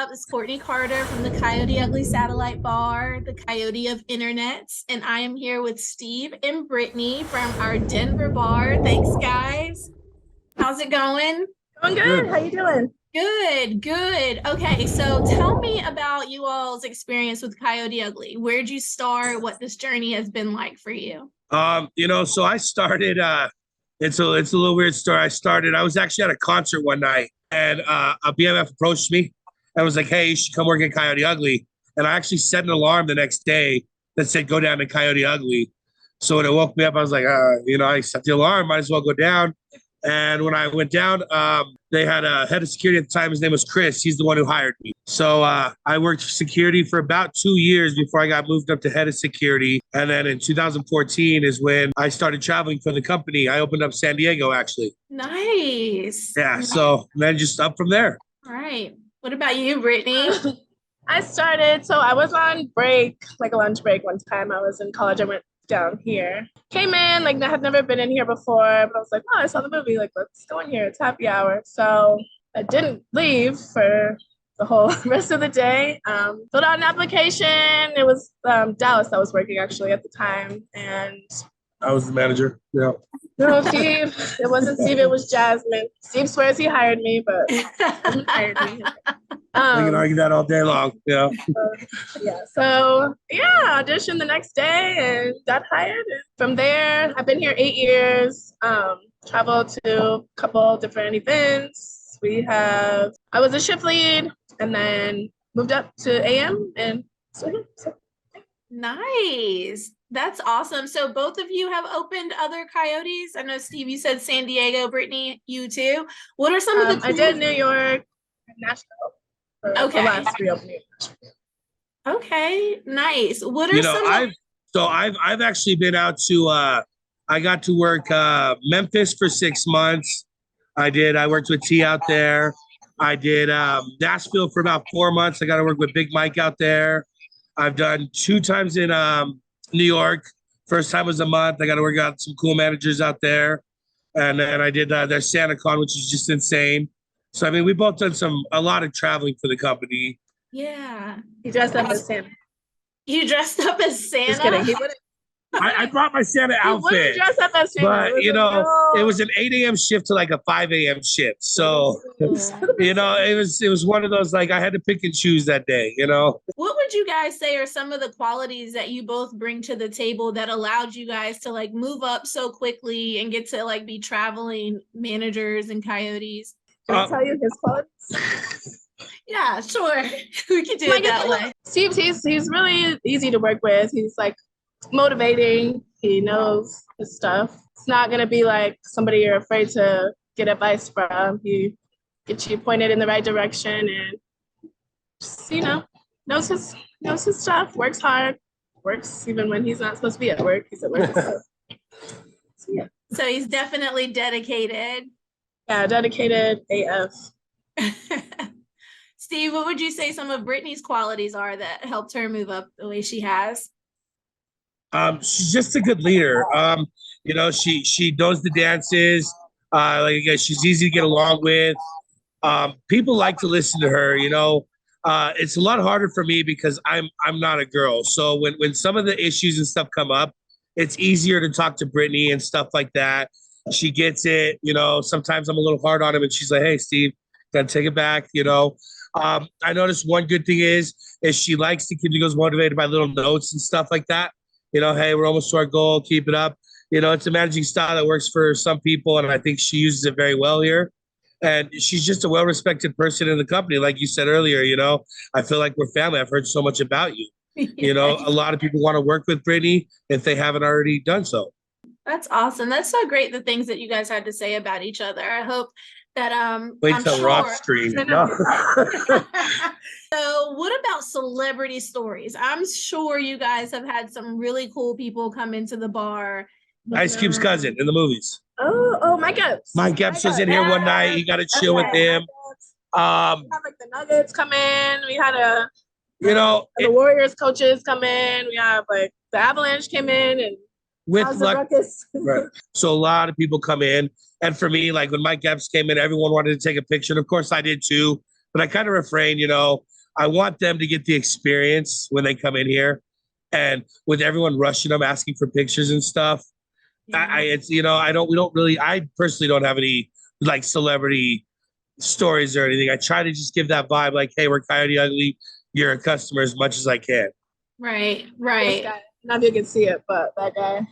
up? It's Courtney Carter from the Coyote Ugly Satellite Bar, the Coyote of Internets, and I am here with Steve and Brittany from our Denver bar. Thanks, guys. How's it going? Going good. How you doing? Good, good. Okay, so tell me about you all's experience with Coyote Ugly. Where'd you start? What this journey has been like for you? So I started it's a little weird story. I was actually at a concert one night and a BMF approached me and was like, "Hey, you should come work at Coyote Ugly." And I actually set an alarm the next day that said go down to Coyote Ugly. So when it woke me up, I was like, I set the alarm, might as well go down. And when I went down, they had a head of security at the time. His name was Chris. He's the one who hired me. So I worked security for about 2 years before I got moved up to head of security. And then in 2014 is when I started traveling for the company. I opened up San Diego, actually. Nice. Yeah. So then just up from there. All right. What about you, Brittany? I was on break, like a lunch break one time. I was in college. I went down here. Came in, like I had never been in here before, but I was like, oh, I saw the movie. Like, let's go in here. It's happy hour. So I didn't leave for the whole rest of the day. Filled out an application. It was Dallas that was working actually at the time. And I was the manager. Yeah. no, Steve. It wasn't Steve. It was Jasmine. Steve swears he hired me, but he hired me. We can argue that all day long. Yeah. So auditioned the next day and got hired. And from there, I've been here 8 years. Traveled to a couple different events. I was a shift lead and then moved up to AM and so. Nice. That's awesome. So both of you have opened other Coyotes. I know, Steve, you said San Diego. Brittany, you too. What are some of the I did New York and Nashville. Okay. The last reopening. Okay, nice. What are I've actually been out to I got to work Memphis for 6 months. I worked with T out there. I did Nashville for about 4 months. I got to work with Big Mike out there. I've done 2 times in New York. First time was a month. I got to work out some cool managers out there. And then I did their SantaCon, which is just insane. So, I mean, we both done a lot of traveling for the company. Yeah. He dressed up as Santa. You dressed up as Santa? Just kidding. He wouldn't. I brought my Santa outfit. He dress up as Santa. But, it was an 8 a.m. shift to like a 5 a.m. shift. So, it was one of those, like, I had to pick and choose that day, What would you guys say are some of the qualities that you both bring to the table that allowed you guys to, like, move up so quickly and get to, like, be traveling managers and Coyotes? Can I tell you his qualities? Yeah, sure. We could do it that way. Steve, he's really easy to work with. He's like motivating. He knows his stuff. It's not gonna be like somebody you're afraid to get advice from. He gets you pointed in the right direction and just, knows his stuff, works hard, works even when he's not supposed to be at work. He's at work. So he's definitely dedicated. Yeah, dedicated AF. Steve, what would you say some of Brittany's qualities are that helped her move up the way she has? She's just a good leader. She knows the dances. Again, she's easy to get along with. People like to listen to her. It's a lot harder for me because I'm not a girl. So when some of the issues and stuff come up, it's easier to talk to Brittany and stuff like that. She gets it. Sometimes I'm a little hard on him, and she's like, "Hey, Steve, gotta take it back." I noticed one good thing is she likes to keep you guys motivated by little notes and stuff like that. Hey, we're almost to our goal. Keep it up. It's a managing style that works for some people, and I think she uses it very well here. And she's just a well-respected person in the company. Like you said earlier, I feel like we're family. I've heard so much about you. A lot of people want to work with Brittany if they haven't already done so. That's awesome. That's so great, the things that you guys had to say about each other. I hope that wait till we're off screen. No. So what about celebrity stories? I'm sure you guys have had some really cool people come into the bar. Ice Cube's cousin in the movies. Oh, Mike Epps. Mike Epps was in here one night. You got to chill with him. We had like the Nuggets come in. We had the Warriors coaches come in. We have like the Avalanche came in and with luck. Right. So a lot of people come in. And for me, like when Mike Epps came in, everyone wanted to take a picture. And of course I did too. but I kind of refrain. I want them to get the experience when they come in here, and with everyone rushing them, asking for pictures and stuff. It's I personally don't have any like celebrity stories or anything. I try to just give that vibe, like, hey, we're Coyote Ugly. You're a customer as much as I can. Right, This right. guy, none of you can see it, but that guy,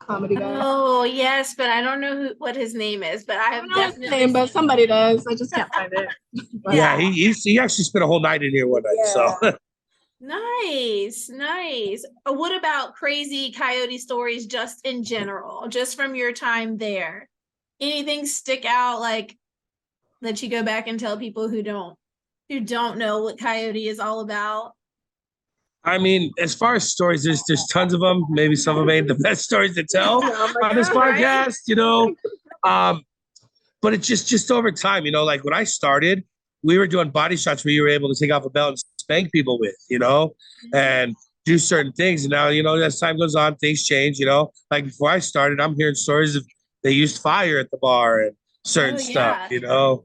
comedy guy. Oh, yes, but I don't know what his name is, but I I have don't know his definitely name, but somebody does. I just can't find it. But Yeah, he actually spent a whole night in here one night. So Nice, nice. What about crazy coyote stories just in general, just from your time there? Anything stick out like that you go back and tell people who don't know what coyote is all about? I mean, as far as stories, there's tons of them. Maybe some of them ain't the best stories to tell oh my on this God. Right? podcast. Um, but it's just over time, like when I started, we were doing body shots where you were able to take off a belt and spank people with, and do certain things. And now, as time goes on, things change. Like before I started, I'm hearing stories of they used fire at the bar and certain Oh, stuff, yeah. you know.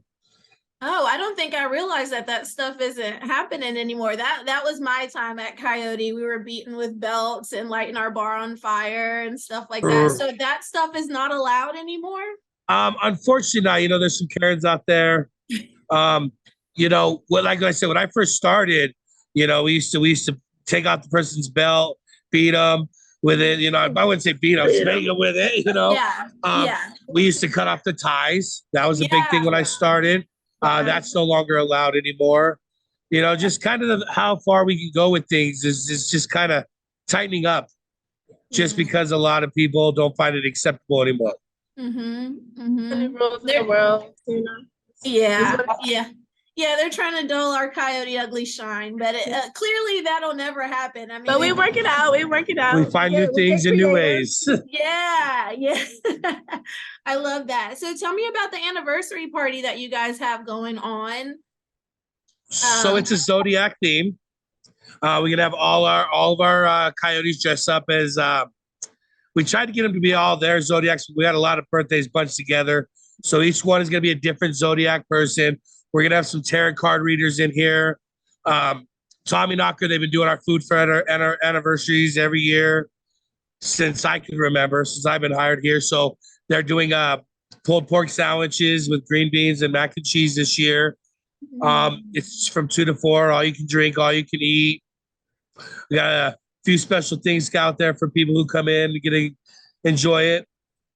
Oh, I don't think I realized that stuff isn't happening anymore. That was my time at Coyote. We were beaten with belts and lighting our bar on fire and stuff like that. So that stuff is not allowed anymore? Unfortunately, not. There's some Karens out there. Like I said, when I first started, we used to take out the person's belt, beat them with it. I wouldn't say beat them, spank them with it. Yeah. Yeah. We used to cut off the ties. That was a big thing Yeah. when I started. That's no longer allowed anymore. Just kind of how far we can go with things is just kind of tightening up, just because a lot of people don't find it acceptable anymore. Any rules in the world, Yeah, yeah. Yeah, they're trying to dull our Coyote Ugly shine, but clearly that'll never happen. I mean, but we work it out. We work it out. We find new things and new ways. yeah, yeah. I love that. So tell me about the anniversary party that you guys have going on. So it's a Zodiac theme. We're gonna have all of our coyotes dress up as we tried to get them to be all their zodiacs. We had a lot of birthdays bunched together, so each one is gonna be a different zodiac person. We're gonna have some tarot card readers in here. Tommy Knocker, they've been doing our food for our anniversaries every year since I can remember, since I've been hired here. So they're doing pulled pork sandwiches with green beans and mac and cheese this year. It's from 2 to 4, all you can drink, all you can eat. We got a few special things out there for people who come in to get to enjoy it.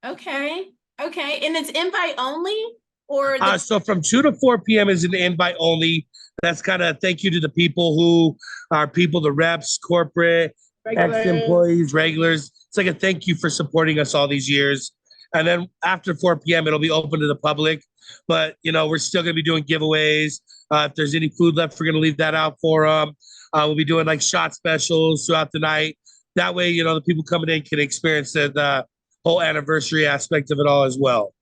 Okay. And it's invite only, or so from 2 to 4 p.m. is an invite only. That's kind of thank you to the people who are the reps, corporate, ex-employees, regulars. It's like a thank you for supporting us all these years. And then after 4 p.m., it'll be open to the public. But, we're still going to be doing giveaways. If there's any food left, we're going to leave that out for them. We'll be doing like shot specials throughout the night. That way, the people coming in can experience the whole anniversary aspect of it all as well.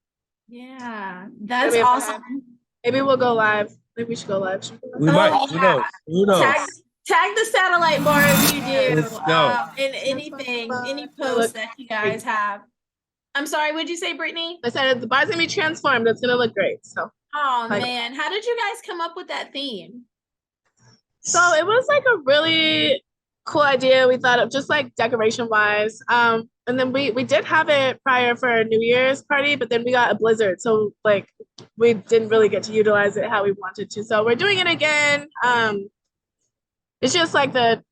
Yeah, that's awesome. Maybe we'll go live. Maybe we should go live. We might. Yeah. Who knows? Tag the satellite bar if you do. Let's go. In anything, any post that you guys have. I'm sorry, what'd you say, Brittany? I said the bar's gonna be transformed. It's gonna look great. So. Oh man, how did you guys come up with that theme? So it was like a really cool idea. We thought of just like decoration wise. And then we did have it prior for a New Year's party, but then we got a blizzard. So like we didn't really get to utilize it how we wanted to. So we're doing it again. It's just like the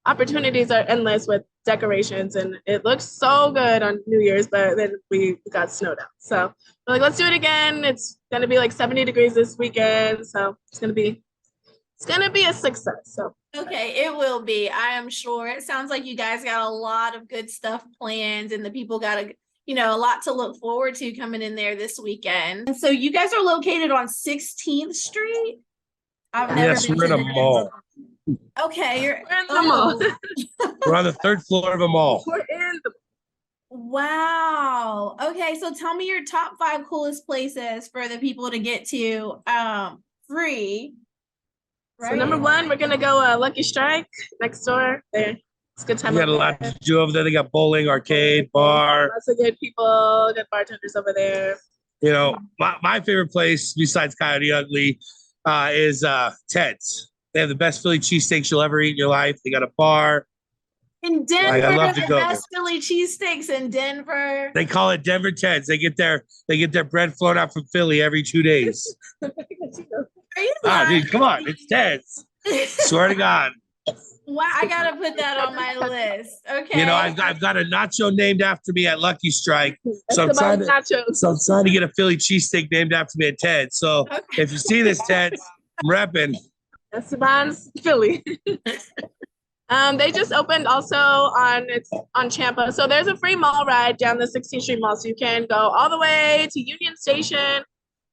opportunities are endless with decorations, and it looks so good on New Year's, but then we got snowed out. So we're like, let's do it again. It's gonna be like 70 degrees this weekend. So it's gonna be a success. So okay, it will be, I am sure. It sounds like you guys got a lot of good stuff planned, and the people got a lot to look forward to coming in there this weekend. And so you guys are located on 16th Street? Yes, we're in a mall. Okay, we're in the mall. We're on the 3rd floor of a mall. We're in the Wow. Okay, so tell me your top 5 coolest places for the people to get to free. Right. So number 1, we're gonna go Lucky Strike next door. There, it's a good time. We got a lot to do over there. They got bowling, arcade, bar. Lots of good people, good bartenders over there. My favorite place besides Coyote Ugly, is Ted's. They have the best Philly cheesesteaks you'll ever eat in your life. They got a bar. In Denver, I love to the go best Philly cheesesteaks in Denver. They call it Denver Ted's. They get their bread flown out from Philly every 2 days. Are you Dude, come on, it's Ted's. Swear to God. Wow, I gotta put that on my list. Okay. You know, I've got a nacho named after me at Lucky Strike. So I'm trying to get a Philly cheesesteak named after me at Ted's. So if you see this, Ted's, I'm repping. Esteban's Philly. They just opened also on Champa. So there's a free mall ride down the 16th Street Mall. So you can go all the way to Union Station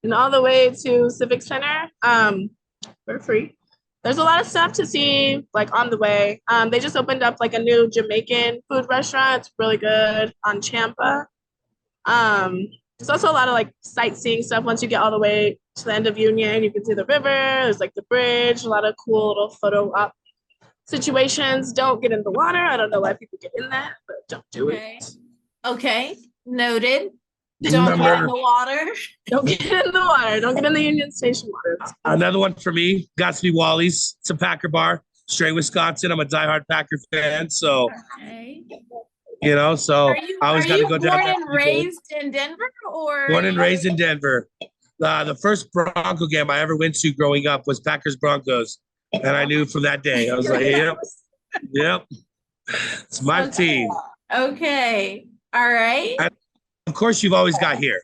and all the way to Civic Center for free. There's a lot of stuff to see like on the way. They just opened up like a new Jamaican food restaurant. It's really good on Champa. There's also a lot of like sightseeing stuff. Once you get all the way to the end of Union, you can see the river. There's like the bridge, a lot of cool little photo op situations. Don't get in the water. I don't know why people get in that, but don't do it. Okay, noted. Don't get in the water. Don't get in the water. Don't get in the Union Station water. Another one for me, got to be Wally's. It's a Packer bar, straight Wisconsin. I'm a diehard Packer fan, so you know, so I always got to go down. Born and raised in Denver, or born and raised in Denver? The first Bronco game I ever went to growing up was Packers Broncos, and I knew from that day. I was like, yep, it's my team. Okay, all right. Of course, you've always got here.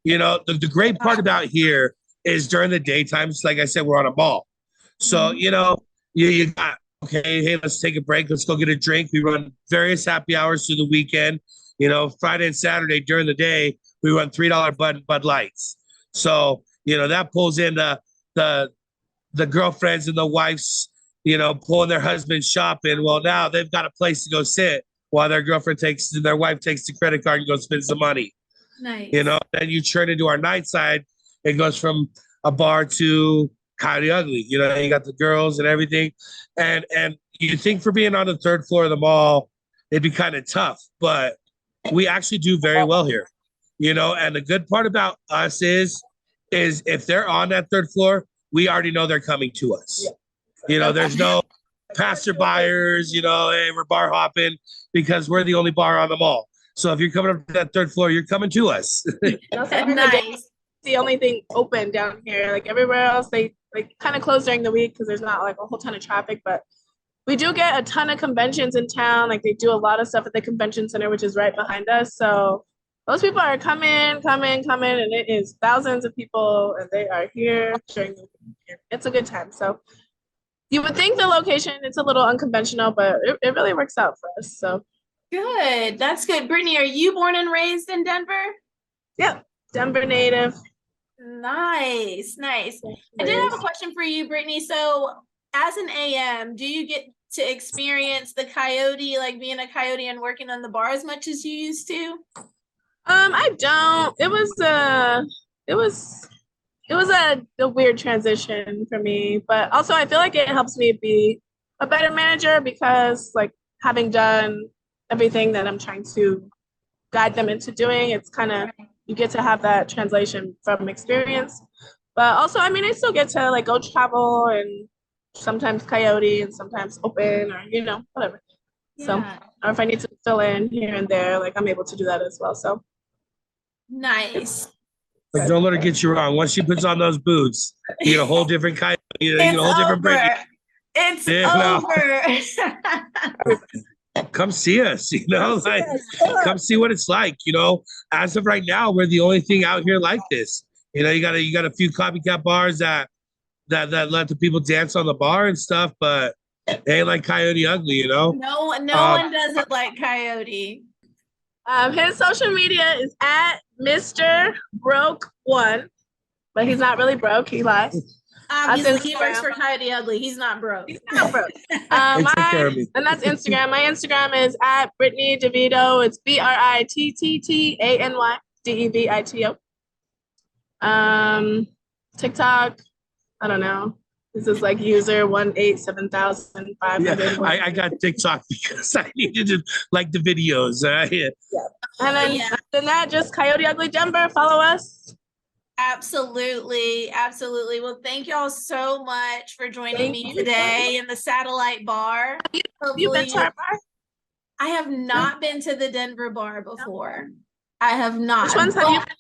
You know, the great part about here is during the daytime, like I said, we're on a mall. So, you know, you got, okay, hey, let's take a break. Let's go get a drink. We run various happy hours through the weekend. You know, Friday and Saturday during the day, we run $3 Bud Lights. So, you know, that pulls in the girlfriends and the wives, you know, pulling their husbands shopping. Well, now they've got a place to go sit while their wife takes the credit card and goes spend some money. Nice. You know, then you turn into our night side. It goes from a bar to Coyote Ugly. You know, you got the girls and everything. And you think for being on the third floor of the mall, it'd be kind of tough, but we actually do very well here. You know, and the good part about us is if they're on that third floor, we already know they're coming to us. Yeah. You know, there's no passerbyers, you know, hey, we're bar hopping because we're the only bar on the mall. So if you're coming up to that third floor, you're coming to us. Nice. The only thing open down here. Like everywhere else, they like kind of close during the week because there's not like a whole ton of traffic. But we do get a ton of conventions in town. Like they do a lot of stuff at the convention center, which is right behind us. So those people are coming, and it is thousands of people, and they are here during the week. It's a good time. So you would think the location, it's a little unconventional, but it really works out for us. So good. That's good. Brittany, are you born and raised in Denver? Yeah, Denver native. Nice. I did have a question for you, Brittany. So as an AM, do you get to experience the Coyote, like being a Coyote and working on the bar as much as you used to? I don't. It was a weird transition for me, but also I feel like it helps me be a better manager because like having done everything that I'm trying to guide them into doing, it's kind of, you get to have that translation from experience. But also, I mean, I still get to like go travel and sometimes Coyote and sometimes open or, you know, whatever. Yeah. So, or if I need to fill in here and there, like I'm able to do that as well. So nice. But don't let her get you wrong. Once she puts on those boots, you get a whole different Coyote. You get a whole different Brittany. It's over. Come see us, you know, like come see what it's like. You know, as of right now, we're the only thing out here like this. You know, you got a few copycat bars that let the people dance on the bar and stuff, but they ain't like Coyote Ugly, you know. No one does it like Coyote. His social media is at Mr. Broke1, but he's not really broke. He lies. Obviously, he works for Coyote Ugly. He's not broke. He's not broke. And that's Instagram. My Instagram is at Brittany DeVito. It's BritTTANY DEVITO. TikTok, I don't know. This is like user 187,500. Yeah, I got TikTok because I needed to like the videos. Yeah. And then after that, just Coyote Ugly Denver. Follow us. Absolutely, absolutely. Well, thank y'all so much for joining Thank me you. today in the Satellite Bar. Have you been to our bar? I have not been to the Denver bar before. I have not. Which ones have you been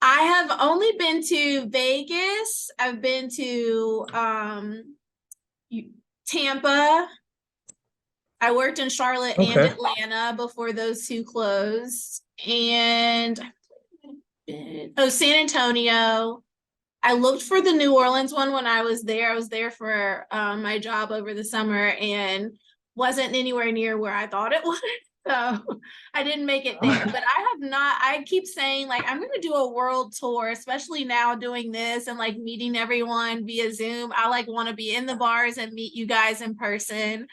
I have only been to Vegas. I've been to Tampa. I worked in Charlotte and Okay. Atlanta before those two closed. And San Antonio. I looked for the New Orleans one when I was there. I was there for my job over the summer and wasn't anywhere near where I thought it was. So I didn't make it there. But I have not, I keep saying like I'm gonna do a world tour, especially now doing this and like meeting everyone via Zoom. I like want to be in the bars and meet you guys in person.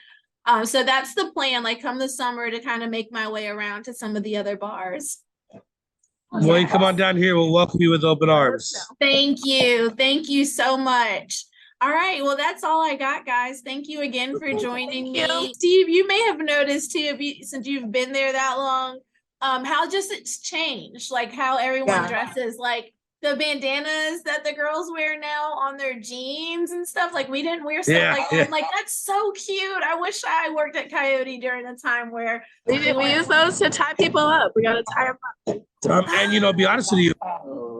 So that's the plan, like come the summer to kind of make my way around to some of the other bars. Well, you come on down here. We'll welcome you with open arms. Thank you. Thank you so much. All right. Well, that's all I got, guys. Thank you again for joining me. Steve, you may have noticed too, since you've been there that long, how just it's changed, like how everyone dresses, like the bandanas that the girls wear now on their jeans and stuff. Like we didn't wear stuff like that. I'm like, that's so cute. I wish I worked at Coyote during a time where we use those to tie people up. We gotta tie them up. And you know, be honest with you,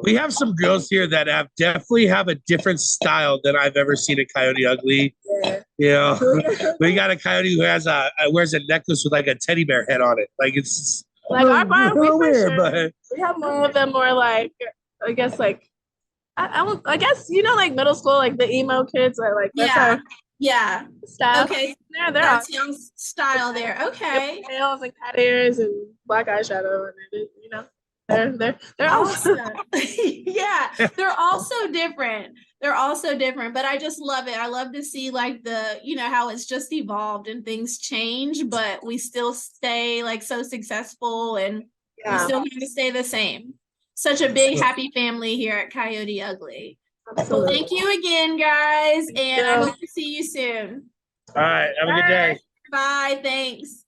we have some girls here that definitely have a different style than I've ever seen at Coyote Ugly. Yeah. You know, we got a coyote who has wears a necklace with like a teddy bear head on it. Like it's like our bar, weird, but we have more of them more like I guess like I guess you know like middle school like the emo kids are like that's our style. Okay, they're all style there. Okay, nails and cat ears and black eyeshadow and you know they're awesome. Yeah, they're also different. They're also different, but I just love it. I love to see like the, you know, how it's just evolved and things change, but we still stay like so successful and we still kind of stay the same. Such a big happy family here at Coyote Ugly. Well, thank you again, guys, and I hope to see you soon. all right, have a good day. Bye, thanks.